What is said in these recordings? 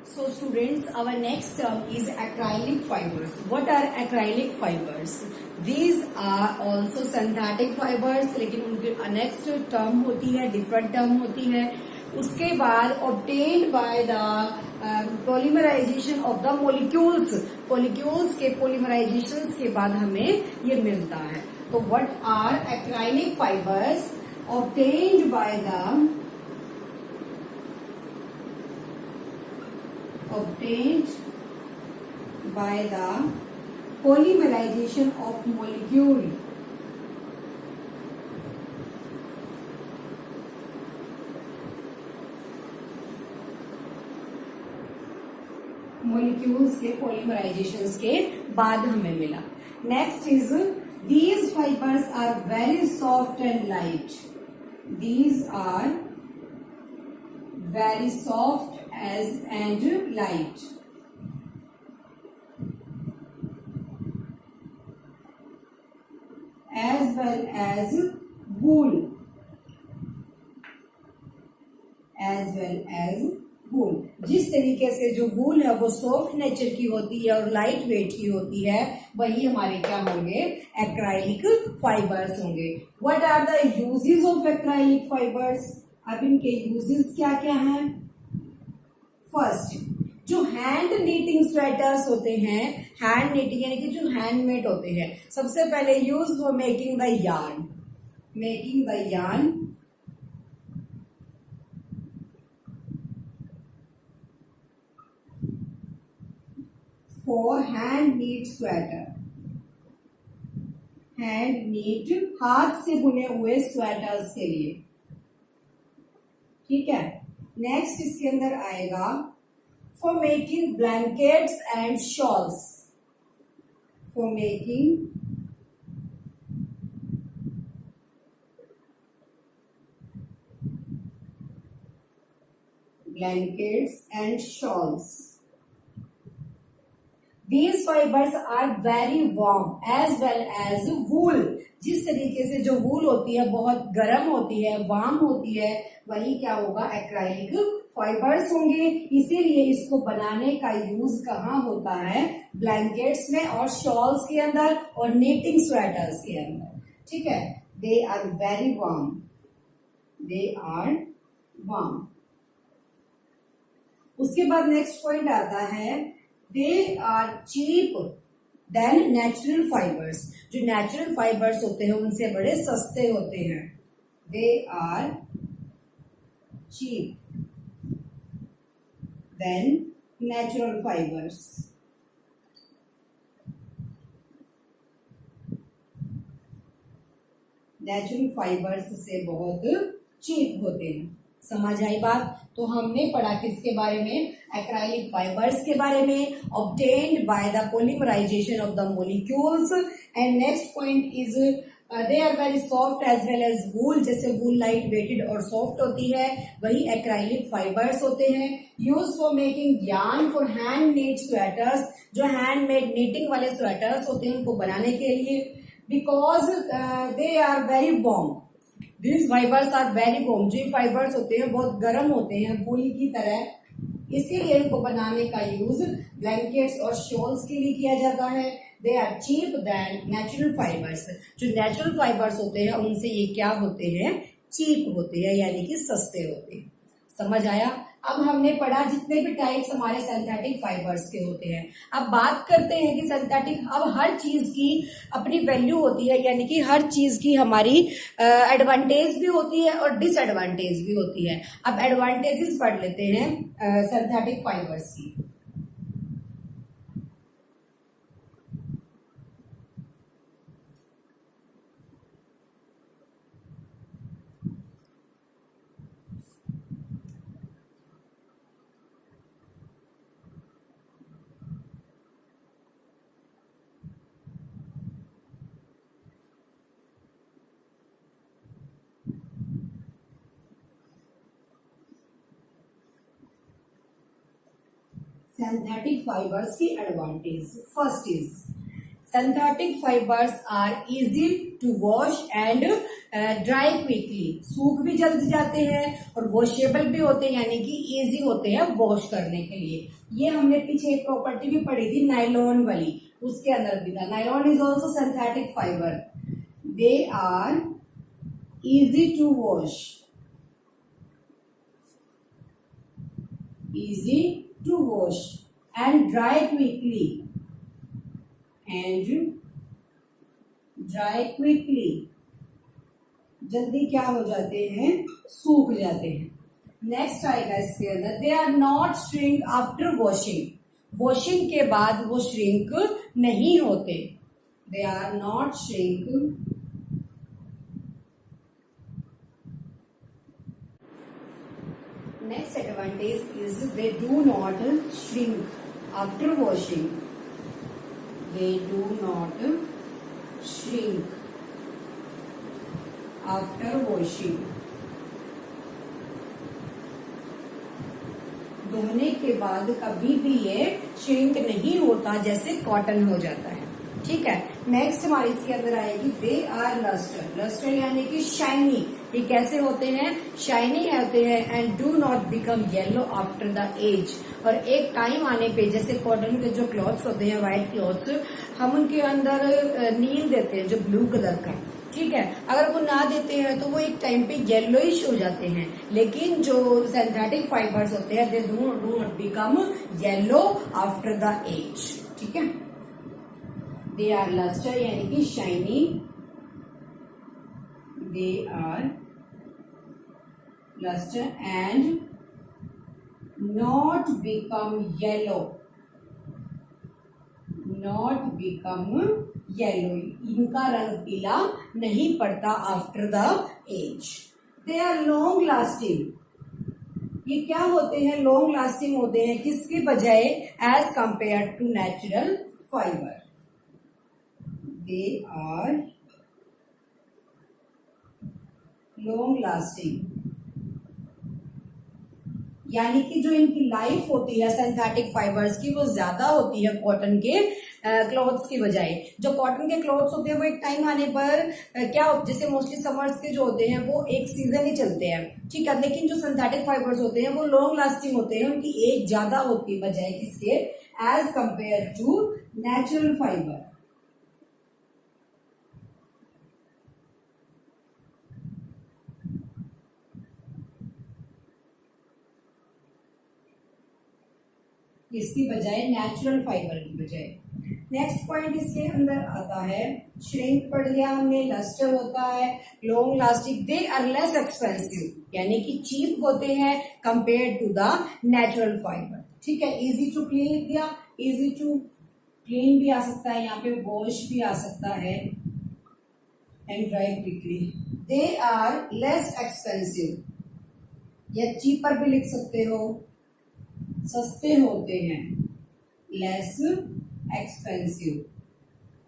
So students, our next term is acrylic fibers. What are acrylic fibers? These are also synthetic fibers, लेकिन उनकी next term होती है, different term होती है. उसके बाद obtained by the polymerization of the molecules के polymerizations के बाद हमें ये मिलता है. तो what are acrylic fibers obtained by the polymerization of molecule. Molecules के polymerizations के बाद हमें मिला. Next is these fibers are very soft and light. These are very soft and light. As well as wool. जिस तरीके से जो वूल है वो सॉफ्ट नेचर की होती है और लाइट वेट की होती है, वही हमारे क्या होंगे, एक्राइलिक फाइबर्स होंगे. What are the uses of acrylic fibres? अब इनके यूजेस क्या क्या हैं? फर्स्ट, जो हैंड नीटिंग स्वेटर्स होते हैं, हैंड नीटिंग यानी कि जो हैंडमेड होते हैं, सबसे पहले use for making the yarn. For hand knit sweater, hand knit हाथ से बुने हुए स्वेटर्स के लिए. ठीक है. नेक्स्ट इसके अंदर आएगा for making blankets and shawls. For making blankets and shawls. These fibers are very warm as well as wool. जिस तरीके से जो वूल होती है बहुत गर्म होती है, वार्म होती है, वही क्या होगा, एक्राइलिक फाइबर्स होंगे. इसीलिए इसको बनाने का यूज कहाँ होता है? ब्लैंकेट्स में और शॉल्स के अंदर और नीटिंग स्वेटर्स के अंदर. ठीक है. They are very warm. उसके बाद नेक्स्ट पॉइंट आता है, they are cheap than natural fibres. जो नेचुरल फाइबर्स होते हैं उनसे बड़े सस्ते होते हैं. They are cheap than natural fibres. Natural fibres से बहुत चीप होते हैं. समझ आई बात? तो हमने पढ़ा किसके बारे में? एक्राइलिक फाइबर्स के बारे में, obtained by the polymerization of the molecules. And next point is they are very soft as well as wool. जैसे wool लाइट वेटेड और सॉफ्ट होती है, वही एक्राइलिक फाइबर्स होते हैं. Use for making yarn for hand knit sweaters. जो handmade knitting वाले sweaters होते हैं उनको बनाने के लिए. Because they are very warm. These fibers are very warm. जो फाइबर्स होते हैं बहुत गर्म होते हैं, वूल की तरह. इसीलिए इनको बनाने का यूज ब्लैंकेट्स और शॉल्स के लिए किया जाता है. They are cheap than natural fibres. जो नेचुरल फाइबर्स होते हैं उनसे ये क्या होते हैं? चीप होते हैं, यानी कि सस्ते होते हैं. समझ आया? अब हमने पढ़ा जितने भी टाइप्स हमारे सिंथेटिक फाइबर्स के होते हैं. अब बात करते हैं कि सिंथेटिक, अब हर चीज की अपनी वैल्यू होती है, यानी कि हर चीज की हमारी एडवांटेज भी होती है और डिसएडवांटेज भी होती है. अब एडवांटेजेस पढ़ लेते हैं सिंथेटिक फाइबर्स की. सिंथेटिक फाइबर्स की advantage. First is synthetic fibers are easy to wash and dry quickly, सूख भी जल्दी जाते हैं और वॉशेबल भी होते हैं, यानी कि इजी होते हैं वॉश करने के लिए। ये हमने पीछे एक प्रॉपर्टी भी पढ़ी थी नायलॉन वाली, उसके अंदर भी था। Nylon is also synthetic fibre, they are easy to wash, easy to wash and dry quickly, and dry quickly, जल्दी क्या हो जाते हैं, सूख जाते हैं। नेक्स्ट आएगा इसके अंदर, they are not shrink after washing, washing के बाद वो श्रिंक नहीं होते। They are not shrink next advantage is they do not shrink after washing, they do not shrink after washing, धोने के बाद कभी भी ये श्रिंक नहीं होता जैसे कॉटन हो जाता है। ठीक है, नेक्स्ट हमारी इसके अंदर आएगी, दे आर लस्टर, लस्टर यानी कि शाइनी, ये कैसे होते हैं, शाइनी होते हैं, and do not become yellow after the age, और एक टाइम आने पे जैसे कॉटन के जो क्लॉथ्स होते हैं, व्हाइट क्लॉथ्स, हम उनके अंदर नील देते हैं जो ब्लू कलर का, ठीक है, अगर वो ना देते हैं तो वो एक टाइम पे येलोइश हो जाते हैं, लेकिन जो सिंथेटिक फाइबर्स होते हैं they do not become yellow after the age. ठीक है, दे आर लस्टर यानी कि shiny, they are lustre and not become yellow, not become yellow, इनका रंग पीला नहीं पड़ता after the age. They are long lasting, ये क्या होते हैं, लॉन्ग लास्टिंग होते हैं किसके बजाय, as compare to natural fibre. They are long lasting, यानी कि जो इनकी लाइफ होती है सिंथेटिक फाइबर्स की वो ज्यादा होती है कॉटन के क्लॉथ्स की बजाय। जो कॉटन के क्लॉथ्स होते हैं वो एक टाइम आने पर क्या होता है, जैसे मोस्टली समर्स के जो होते हैं वो एक सीजन ही चलते हैं, ठीक है, लेकिन जो सिंथेटिक फाइबर्स होते हैं वो लॉन्ग लास्टिंग होते हैं, उनकी एज ज्यादा होती है बजाय किसके, as compare to natural fibre. इसकी बजाय नेचुरल फाइबर की बजाय। नेक्स्ट पॉइंट इसके अंदर आता है, श्रिंक पढ़ लिया हमने, लस्टर होता है, long lasting, they are less expensive, यानी कि चीप होते हैं compare to the natural fibre. ठीक है, इजी टू क्लीन दिया, इजी टू क्लीन भी आ सकता है, यहाँ पे वॉश भी आ सकता है, and dry quickly. They are less expensive, या चीपर भी लिख सकते हो, सस्ते होते हैं, less expensive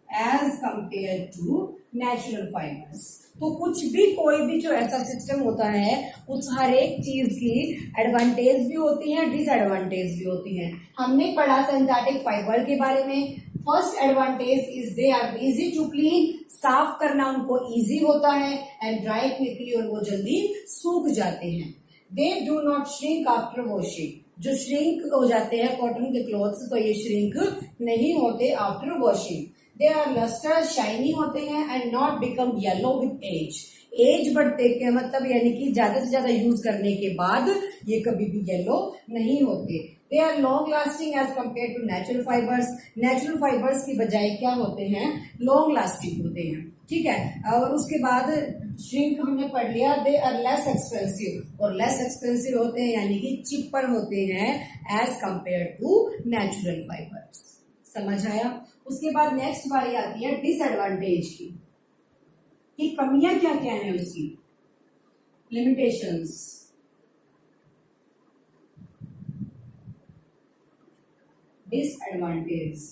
as compare to natural fibres. तो कुछ भी कोई भी जो ऐसा सिस्टम होता है उस हर एक चीज की एडवांटेज भी होती है, डिसएडवांटेज भी होती है। हमने पढ़ा सिंथेटिक फाइबर के बारे में, first advantage is they are easy to clean, साफ करना उनको इजी होता है, एंड ड्राई क्विकली, और वो जल्दी सूख जाते हैं। They do not shrink after washing, जो श्रिंक हो जाते हैं कॉटन के क्लॉथ्स तो ये श्रिंक नहीं होते after washing. They are lustre, shiny होते हैं, and not become yellow with age, age बढ़ते के मतलब यानी कि ज्यादा से ज्यादा यूज करने के बाद ये कभी भी येलो नहीं होते। They are long lasting as compare to natural fibres, natural fibres की बजाय क्या होते हैं, लॉन्ग लास्टिंग होते हैं। ठीक है, और उसके बाद श्रिंक हमने पढ़ लिया, दे आर लेस एक्सपेंसिव, और लेस एक्सपेंसिव होते हैं यानी कि चिपर होते हैं as compare to natural fibres. समझ आया? उसके बाद नेक्स्ट बारी आती है डिसएडवांटेज की, कि कमियां क्या क्या है उसकी, limitations. Disadvantage,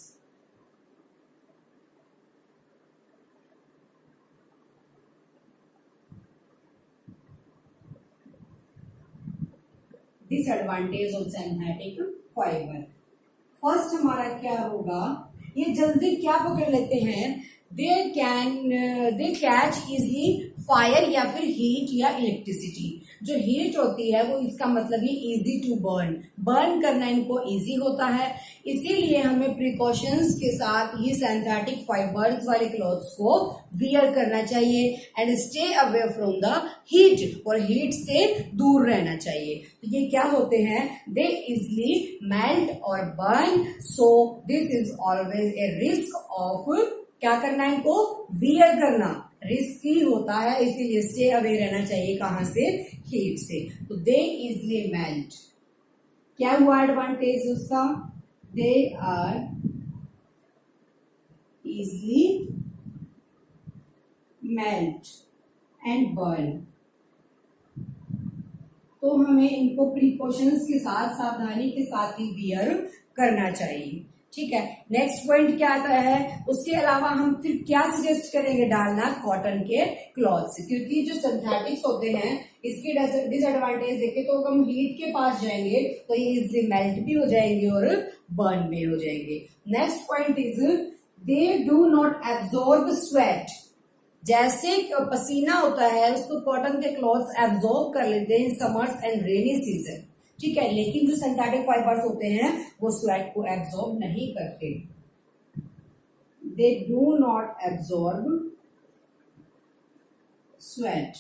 disadvantage of synthetic fibre. First हमारा क्या होगा, ये जल्दी क्या पकड़ लेते हैं, दे कैच इजली फायर या फिर हीट या इलेक्ट्रिसिटी। जो हीट होती है वो इसका मतलब ही इजी टू बर्न, बर्न करना इनको इजी होता है। इसीलिए हमें प्रिकॉशंस के साथ ही सिंथेटिक फाइबर्स वाले क्लॉथ्स को वियर करना चाहिए and stay away from the heat, और हीट से दूर रहना चाहिए। तो ये क्या होते हैं, दे इजली मेल्ट और burn, so this is always a risk of, क्या करना है इनको, वियर करना रिस्की होता है, इसीलिए स्टे अवे रहना चाहिए कहां से, हीट से। तो दे इजली मेल्ट, क्या हुआ एडवांटेज उसका, they are easily melt and burn. तो हमें इनको प्रिकॉशंस के साथ, सावधानी के साथ ही वियर करना चाहिए। ठीक है, नेक्स्ट पॉइंट क्या आता है, उसके अलावा हम फिर क्या सजेस्ट करेंगे डालना, कॉटन के क्लॉथ्स, क्योंकि जो सिंथेटिक्स होते हैं इसकी डिसएडवांटेज देखें तो हम हीट के पास जाएंगे तो ये इजिली मेल्ट भी हो जाएंगे और बर्न भी हो जाएंगे। Next point is they do not absorb sweat, जैसे पसीना होता है उसको कॉटन के क्लॉथ्स एब्जॉर्ब कर लेते हैं समर्स एंड रेनी सीजन। ठीक है, लेकिन जो सिंथेटिक फाइबर्स होते हैं वो स्वेट को एब्जॉर्ब नहीं करते, दे do not absorb sweat.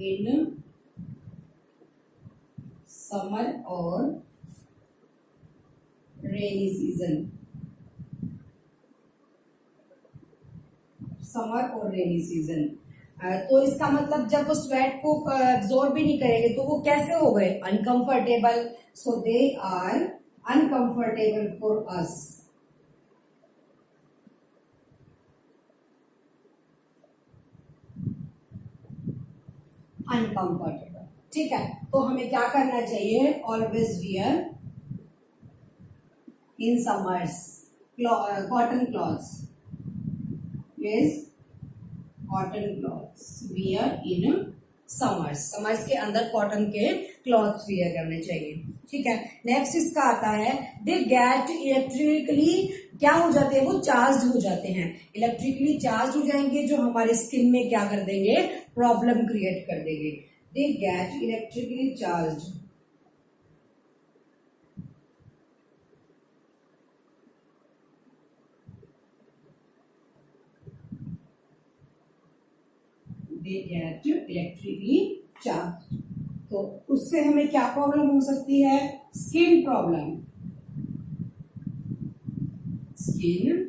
In summer और रेनी सीजन, समर और रेनी सीजन। तो इसका मतलब जब वो स्वेट को एब्जॉर्ब भी नहीं करेंगे तो वो कैसे हो गए, uncomfortable, so they are uncomfortable for us. Uncomfortable, ठीक है, तो हमें क्या करना चाहिए, always wear in summers cotton clothes, is cotton clothes wear in summers, summers के अंदर कॉटन के क्लॉथ्स वियर करने चाहिए। ठीक है, नेक्स्ट इसका आता है दे गेट इलेक्ट्रिकली, क्या हो जाते हैं, वो चार्ज हो जाते हैं, इलेक्ट्रिकली चार्ज हो जाएंगे जो हमारे स्किन में क्या कर देंगे, प्रॉब्लम क्रिएट कर देंगे। They get electrically charge, they get electrically charge, तो उससे हमें क्या प्रॉब्लम हो सकती है, स्किन प्रॉब्लम, स्किन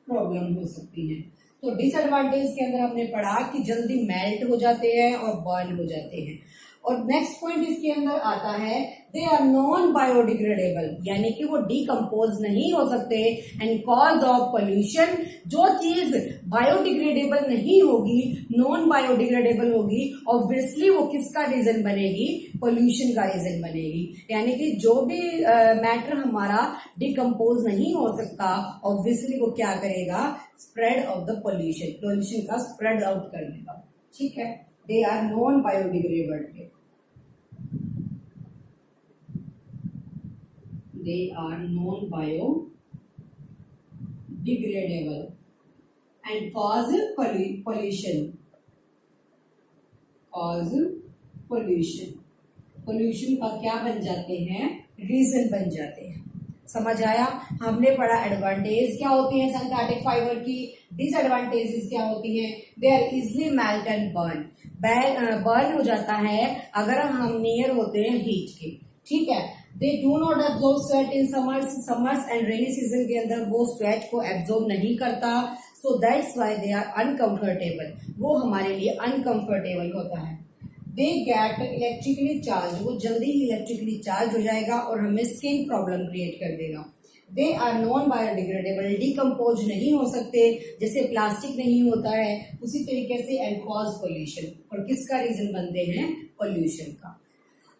प्रॉब्लम हो सकती है। तो डिसएडवांटेज के अंदर हमने पढ़ा कि जल्दी मेल्ट हो जाते हैं और बर्न हो जाते हैं। और नेक्स्ट पॉइंट इसके अंदर आता है दे आर नॉन बायोडिग्रेडेबल, यानी कि वो डिकम्पोज नहीं हो सकते एंड कॉज ऑफ पोल्यूशन। जो चीज बायोडिग्रेडेबल नहीं होगी, नॉन बायोडिग्रेडेबल होगी, ऑब्वियसली वो किसका रीजन बनेगी, पोल्यूशन का रीजन बनेगी। यानी कि जो भी मैटर हमारा डिकम्पोज नहीं हो सकता, ऑब्वियसली वो क्या करेगा, spread of the pollution, pollution का स्प्रेड आउट कर देगा। ठीक है, they are non biodegradable, they are non-biodegradable and cause pollution, cause pollution, pollution का क्या बन जाते हैं, रीजन बन जाते हैं। समझ आया, हमने पढ़ा एडवांटेज क्या होती है सिंथेटिक फाइबर की, डिसएडवांटेजेस क्या होती हैं, they are easily melt and burn, burn हो जाता है अगर हम नियर होते हैं हीट के। ठीक है, they do not absorb sweat in summers and rainy season के अंदर वो स्वेट को एब्जॉर्ब नहीं करता, so that's why they are uncomfortable, वो हमारे लिए अनकंफर्टेबल होता है। दे गेट इलेक्ट्रिकली चार्ज, वो जल्दी ही इलेक्ट्रिकली चार्ज हो जाएगा और हमें स्किन प्रॉब्लम क्रिएट कर देगा। They are non biodegradable, decompose नहीं हो सकते, जैसे प्लास्टिक नहीं होता है उसी तरीके से, एंड कॉज पोल्यूशन, और किसका रीजन बनते हैं, पोल्यूशन का।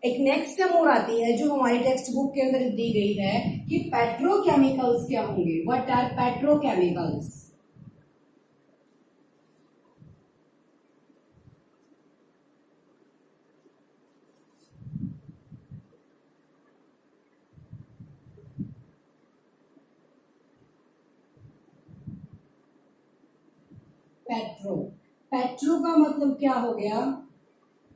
एक नेक्स्ट टर्म और आती है जो हमारी टेक्स्ट बुक के अंदर दी गई है कि पेट्रोकेमिकल्स क्या होंगे, what are petrochemicals. Petro, petro का मतलब क्या हो गया,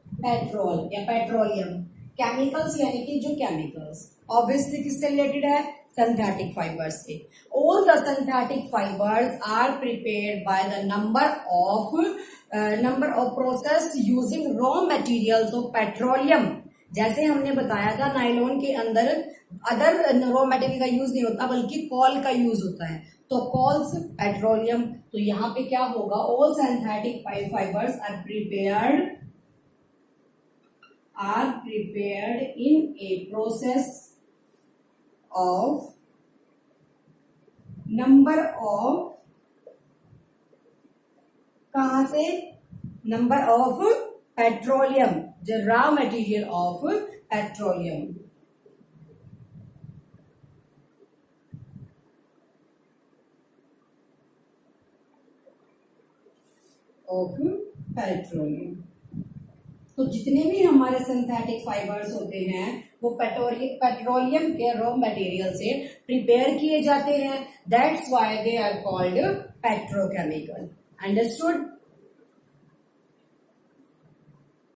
पेट्रोल या पेट्रोलियम। केमिकल्स यानी कि जो केमिकल्स, ऑब्वियसली किससे रिलेटेड है, सिंथेटिक फाइबर्स से। All the synthetic fibres are prepared by the number of process using raw materials of petroleum. जैसे हमने बताया था नायलॉन के अंदर अदर रॉ मटेरियल का यूज नहीं होता बल्कि कॉल का यूज होता है, तो कॉल्स पेट्रोलियम। तो यहाँ पे क्या होगा, all synthetic fibres are prepared in a process of number of, कहां से, नंबर ऑफ पेट्रोलियम, जो raw material of petroleum, of petroleum. तो जितने भी हमारे सिंथेटिक फाइबर्स होते हैं वो पेट्रोलियम के रॉ मटेरियल से प्रिपेयर किए जाते हैं, that's why they are called petrochemical. Understood.